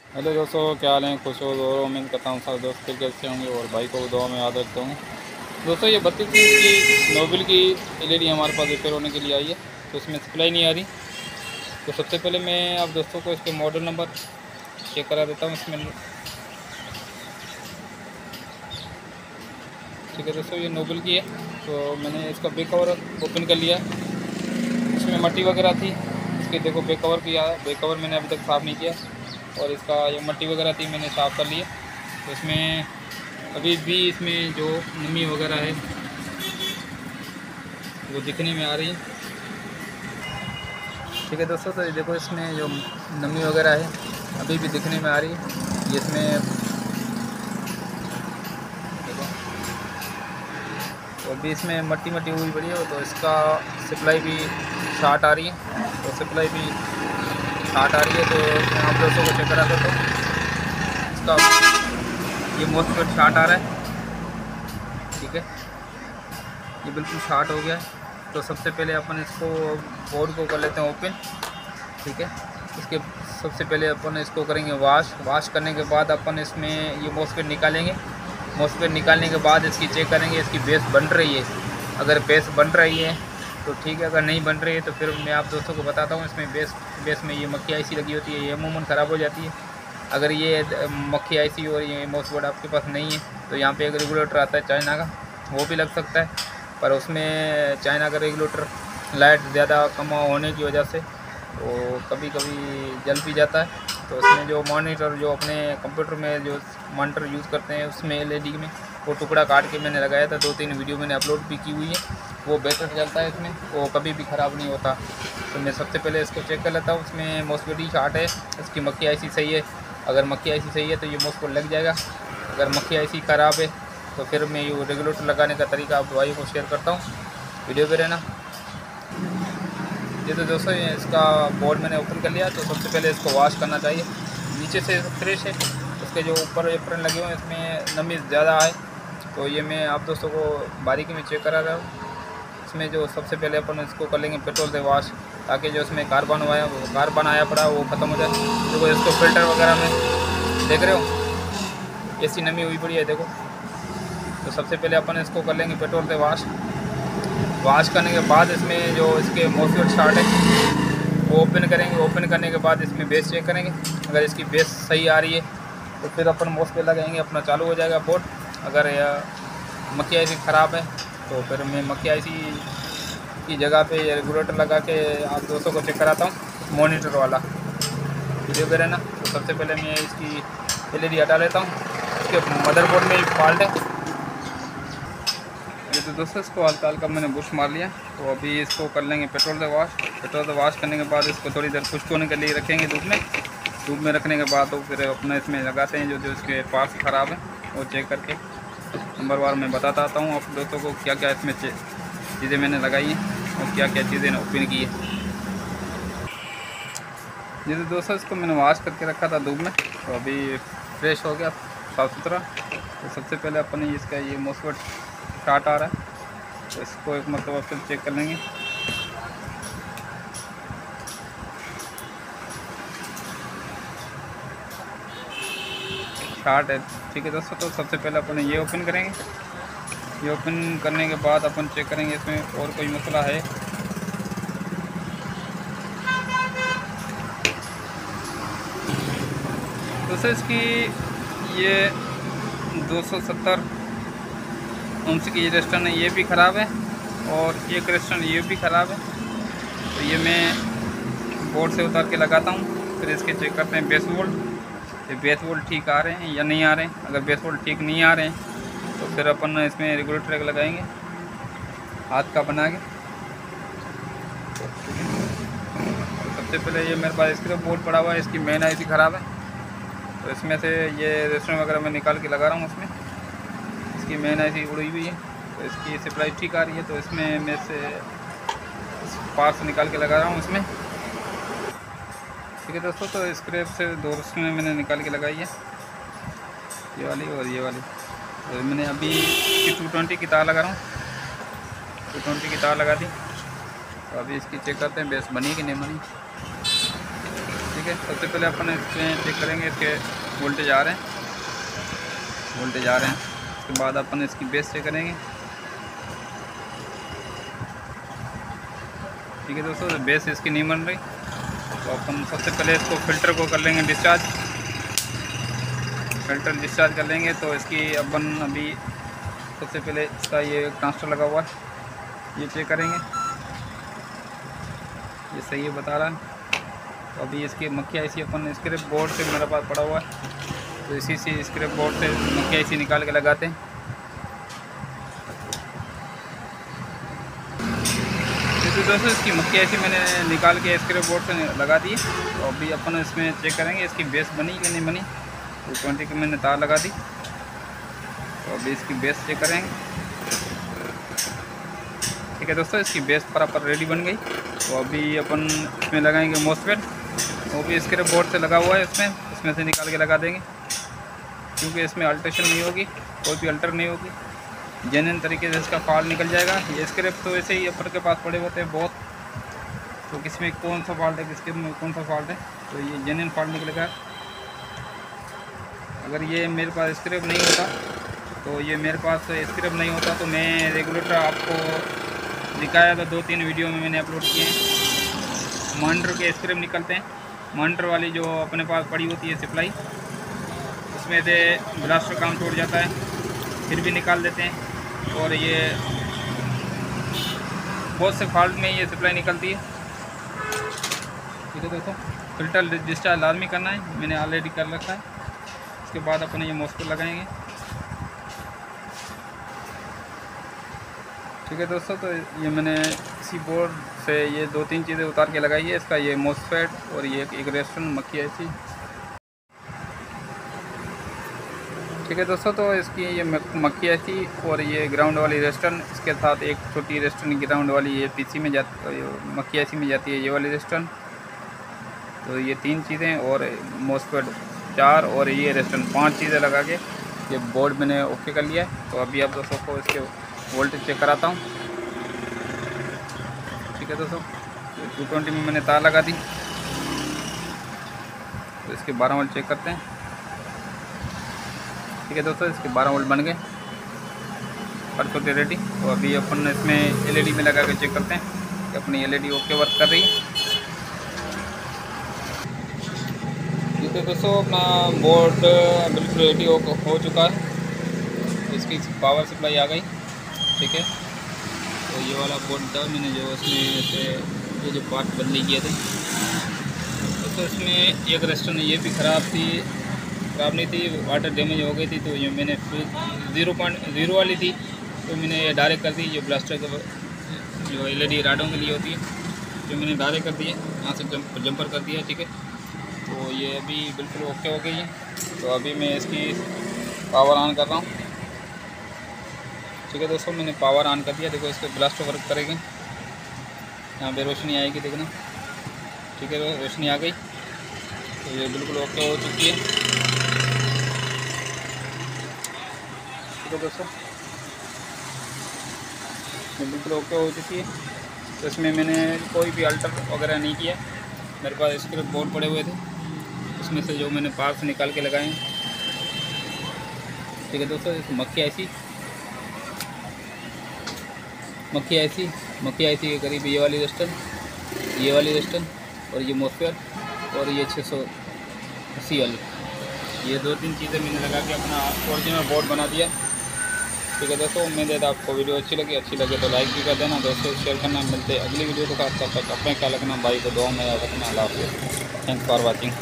Hello दोस्तों, क्या हाल है? खुश हो और उम्मीद करता हूँ सारे दोस्त फिर अच्छे होंगे और भाई को दुआ में याद रखता हूँ। दोस्तों, ये 32 इंच की नोबल की एलईडी हमारे पास रिपेयर होने के लिए आई है, तो इसमें सप्लाई नहीं आ रही। तो सबसे पहले मैं आप दोस्तों को इसके मॉडल नंबर चेक करा देता हूँ इसमें। ठीक है दोस्तों, ये नोबल की है। तो मैंने इसका बैक कवर ओपन कर लिया। इसमें मट्टी वगैरह थी, इसके देखो बैक कवर किया। बैक कवर मैंने अभी तक साफ़ नहीं किया, और इसका ये मट्टी वगैरह थी मैंने साफ़ कर ली है। तो इसमें अभी भी इसमें जो नमी वगैरह है वो दिखने में आ रही है। ठीक है दोस्तों, तो ये देखो इसमें जो नमी वगैरह है अभी भी दिखने में आ रही है। ये इसमें देखो, तो अभी इसमें मट्टी मट्टी हुई पड़ी है, तो इसका सप्लाई भी शार्ट आ रही है। तो सप्लाई भी शार्ट आ रही है, तो मैं आप दोस्तों को चेक करा देता हूँ। इसका ये मोस्टफेट शार्ट आ रहा है। ठीक है, ये बिल्कुल शार्ट हो गया है। तो सबसे पहले अपन इसको बोर्ड को कर लेते हैं ओपन। ठीक है, इसके सबसे पहले अपन इसको करेंगे वाश करने के बाद अपन इसमें ये मोस्फेट निकालेंगे। मोस्फेट निकालने के बाद इसकी चेक करेंगे इसकी बेस बन रही है। अगर बेस बन रही है तो ठीक है, अगर नहीं बन रही है तो फिर मैं आप दोस्तों को बताता हूँ। इसमें बेस में ये मक्खी आईसी लगी होती है, ये अमूमन ख़राब हो जाती है। अगर ये मक्खी आईसी और ये मोस्फेट आपके पास नहीं है तो यहाँ पे एक रेगुलेटर आता है चाइना का, वो भी लग सकता है। पर उसमें चाइना का रेगुलेटर लाइट ज़्यादा कम होने की वजह से वो कभी कभी जल भी जाता है। तो उसमें जो मॉनिटर जो अपने कंप्यूटर में जो मॉनिटर यूज़ करते हैं उसमें एलईडी में वो टुकड़ा काट के मैंने लगाया था। 2-3 वीडियो मैंने अपलोड भी की हुई है, वो बेहतर चलता है, इसमें वो कभी भी ख़राब नहीं होता। तो मैं सबसे पहले इसको चेक कर लेता हूँ। इसमें मोस्फेट शार्ट है, इसकी मक्खी आईसी सही है। अगर मक्खी आईसी सही है तो ये मोस्फेट लग जाएगा। अगर मक्खी आईसी ख़राब है तो फिर मैं ये रेगुलेटर लगाने का तरीका आप भाई को शेयर करता हूँ, वीडियो पे रहना। ये तो दोस्तों इसका बोर्ड मैंने ओपन कर लिया। तो सबसे पहले इसको वॉश करना चाहिए। नीचे से फ्रेश है, उसके जो ऊपर एप्रन लगे हुए हैं इसमें नमी ज़्यादा है। तो ये मैं आप दोस्तों को बारीकी में चेक करा रहा हूँ। इसमें जो सबसे पहले अपन इसको कर लेंगे पेट्रोल से वॉश, ताकि जो इसमें कार्बन आया पड़ा वो ख़त्म हो जाए। देखो इसको फिल्टर वगैरह में देख रहे हो ऐसी नमी हुई पड़ी है, देखो। तो सबसे पहले अपन इसको कर लेंगे पेट्रोल से वॉश करने के बाद इसमें जो इसके मोस्फेट शार्ट है वो ओपन करेंगे। ओपन करने के बाद इसमें बेस चेक करेंगे। अगर इसकी बेस सही आ रही है तो फिर अपन मोस्फेट लगाएंगे, अपना चालू हो जाएगा बोर्ड। अगर मक्खी आईसी ख़राब है तो फिर मैं मक्खी आईसी की जगह पे रेगुलेटर लगा के आप दोस्तों को चेक कराता हूँ, मॉनिटर वाला, वीडियो पे रहना। तो सबसे पहले मैं इसकी एलईडी हटा लेता हूँ। इसके मदरबोर्ड में एक फॉल्ट है। ये तो दोस्तों इसको हल्का हल्का मैंने बुश मार लिया। तो अभी इसको कर लेंगे पेट्रोल से वॉश। पेट्रोल से वॉश करने के बाद इसको थोड़ी देर खुश्क होने के लिए रखेंगे धूप में रखने के बाद तो फिर अपना इसमें लगाते हैं जो इसके पार्ट्स ख़राब है वो चेक करके नंबरवार मैं बताता आता हूँ आप दोस्तों को क्या क्या इसमें चीज़ें मैंने लगाई हैं और क्या क्या चीज़ें ओपन की है। जैसे दोस्तों इसको मैंने वॉश करके रखा था धूप में, तो अभी फ्रेश हो गया साफ़ सुथरा। तो सबसे पहले अपन इसका ये मोस्फेट शार्ट आ रहा है, तो इसको एक मतलब फिर चेक कर लेंगे। शार्ट है, ठीक है दोस्तों। तो सबसे पहले अपन ये ओपन करेंगे। ये ओपन करने के बाद अपन चेक करेंगे इसमें और कोई मसला है। दोस्तों इसकी ये 270 अंश की रेस्टन है, ये भी ख़राब है, और एक रेस्टन ये भी ख़राब है। तो ये मैं बोर्ड से उतार के लगाता हूँ, फिर इसके चेक करते हैं बेस वोल्ट। ये बेस वोल्ट ठीक आ रहे हैं या नहीं आ रहे हैं। अगर बेस वोल्ट ठीक नहीं आ रहे हैं तो फिर अपन इसमें रेगुलेटर लगाएंगे हाथ का बना के। तो सबसे पहले ये मेरे पास स्क्रैप बोर्ड पड़ा हुआ है, इसकी मेन आईसी ख़राब है। तो इसमें से ये रेस्टोरेंट वगैरह मैं निकाल के लगा रहा हूँ। उसमें इसकी मेन आईसी उड़ी हुई है, तो इसकी सप्लाई ठीक आ रही है। तो इसमें मैं से पार्ट्स निकाल के लगा रहा हूँ इसमें। ठीक है दोस्तों, तो स्क्रैप से 2 रेस्टोरेंट मैंने निकाल के लगाई है, ये वाली और ये वाली। तो मैंने अभी 220 की तार लगा रहा हूँ, 220 की तार लगा दी। तो अभी इसकी चेक करते हैं बेस बनी कि नहीं बनी। ठीक है, सबसे पहले अपन इसमें चेक करेंगे इसके वोल्टेज आ रहे हैं, उसके बाद अपन इसकी बेस चेक करेंगे। ठीक है दोस्तों, तो बेस इसकी नहीं बन रही तो अपन सबसे पहले इसको फ़िल्टर को कर लेंगे डिस्चार्ज। फ़िल्टर डिस्चार्ज कर लेंगे तो इसकी अपन अभी सबसे पहले इसका ये ट्रांसफर लगा हुआ है, ये चेक करेंगे, ये सही है बता रहा है। तो अभी इसकी मक्खिया इसी अपन स्क्रैप बोर्ड से मेरे पास पड़ा हुआ है, तो इसी से स्क्रैप बोर्ड से मक्खिया इसी निकाल के लगाते हैं। तो दोस्तों इसकी मक्खिया ऐसी मैंने निकाल के स्क्रैप बोर्ड से लगा दी। तो अभी अपन इसमें चेक करेंगे इसकी बेस बनी कि नहीं बनी। तो 20 की मैंने तार लगा दी, तो अभी इसकी बेस चेक करेंगे। ठीक है दोस्तों, इसकी बेस बराबर रेडी बन गई। तो अभी अपन इसमें लगाएंगे मोसफेट, वो भी स्क्रैप बोर्ड से लगा हुआ है, इसमें से निकाल के लगा देंगे, क्योंकि इसमें अल्ट्रेशन नहीं होगी, कोई भी अल्टर नहीं होगी, जेन्युइन तरीके से इसका फॉल्ट निकल जाएगा। ये स्क्रैप तो वैसे ही अपन के पास पड़े होते हैं बहुत, तो किस में कौन सा फॉल्ट है, किसके में कौन सा फॉल्ट है, तो ये जेन्युइन फॉल्ट निकलेगा। अगर ये मेरे पास स्क्रैप नहीं होता तो मैं रेगुलेटर आपको दिखाया था, 2-3 वीडियो में मैंने अपलोड किए हैं। मॉनिटर के स्क्रैप निकलते हैं, मॉनिटर वाली जो अपने पास पड़ी होती है सप्लाई, उसमें से ब्लास्टर काम छोड़ जाता है, फिर भी निकाल देते हैं। और ये बहुत से फॉल्ट में ये सप्लाई निकलती है। ठीक है दोस्तों, फ़िल्टर डिस्चार्ज लाजमी करना है, मैंने ऑलरेडी कर रखा है। इसके बाद अपन ये मोसफेट लगाएंगे। ठीक है दोस्तों, तो ये मैंने इसी बोर्ड से ये 2-3 चीज़ें उतार के लगाई है। इसका ये मोसफेट और ये एक रेस्टोरेंट मक्खी ऐसी। ठीक है दोस्तों, तो इसकी ये मक्खी ऐसी और ये ग्राउंड वाली रेस्टोरेंट, इसके साथ एक छोटी रेस्टोरेंट ग्राउंड वाली ये पीसी में जाती, मक्खी ऐसी में जाती है ये वाली रेस्टोरेंट। तो ये 3 चीज़ें और मोसफेट 4 और ये रेस्टोरेंट 5 चीज़ें लगा के ये बोर्ड मैंने ओके कर लिया है। तो अभी आप दोस्तों को इसके वोल्टेज चेक कराता हूँ। ठीक है दोस्तों, 220 में मैंने तार लगा दी, तो इसके 12 वोल्ट चेक करते हैं। ठीक है दोस्तों, इसके 12 वोल्ट बन गए, परफेक्ट रेडी। तो अभी अपन इसमें एलईडी में लगा के चेक करते हैं कि अपनी एलईडी ओके वर्क कर रही है। ठीक है दोस्तों, अपना बोर्ड बिल्कुल रेडी हो चुका है, इसकी पावर सप्लाई आ गई। ठीक है, तो ये वाला बोर्ड था मैंने जो इसमें से ये जो पार्ट बदली किए थे, तो इसमें एक रेस्टोरेंट ये भी ख़राब नहीं थी, वाटर डैमेज हो गई थी। तो ये मैंने 0.0 वाली थी, तो मैंने ये डायरेक्ट कर दी, जो ब्लास्टर का जो एलईडी राडों के लिए होती है, जो मैंने डायरेक्ट कर दिए, यहाँ से जंपर कर दिया। ठीक है, तो ये अभी बिल्कुल ओके हो गई है। तो अभी मैं इसकी पावर ऑन कर रहा हूँ। ठीक है दोस्तों, मैंने पावर ऑन कर दिया, देखो इसके ब्लास्टर वर्क करेंगे, यहाँ पे रोशनी आएगी देखना। ठीक है, रोशनी आ गई, तो ये बिल्कुल ओके हो चुकी है। ठीक है दोस्तों, ये बिल्कुल ओके हो चुकी है। तो इसमें मैंने कोई भी अल्टर वगैरह नहीं किया, मेरे पास स्क्रैप बोर्ड पड़े हुए थे, उसमें से जो मैंने पार्ट्स निकाल के लगाए हैं। ठीक है दोस्तों, इस मक्खी ऐसी के करीब ये वाली रेस्टन और ये मोसफेट और ये 680 वाली, ये 2-3 चीज़ें मैंने लगा के अपना ओरिजिनल बोर्ड बना दिया। ठीक है दोस्तों, उम्मीद है आपको वीडियो अच्छी लगे तो लाइक भी कर देना, दोस्तों शेयर करना। मिलते अगली वीडियो के साथ, तब तक अपने ख्याल रखना, भाई को दुआ में याद रखना। अल्लाह हाफ़िज़, थैंक्स फॉर वॉचिंग।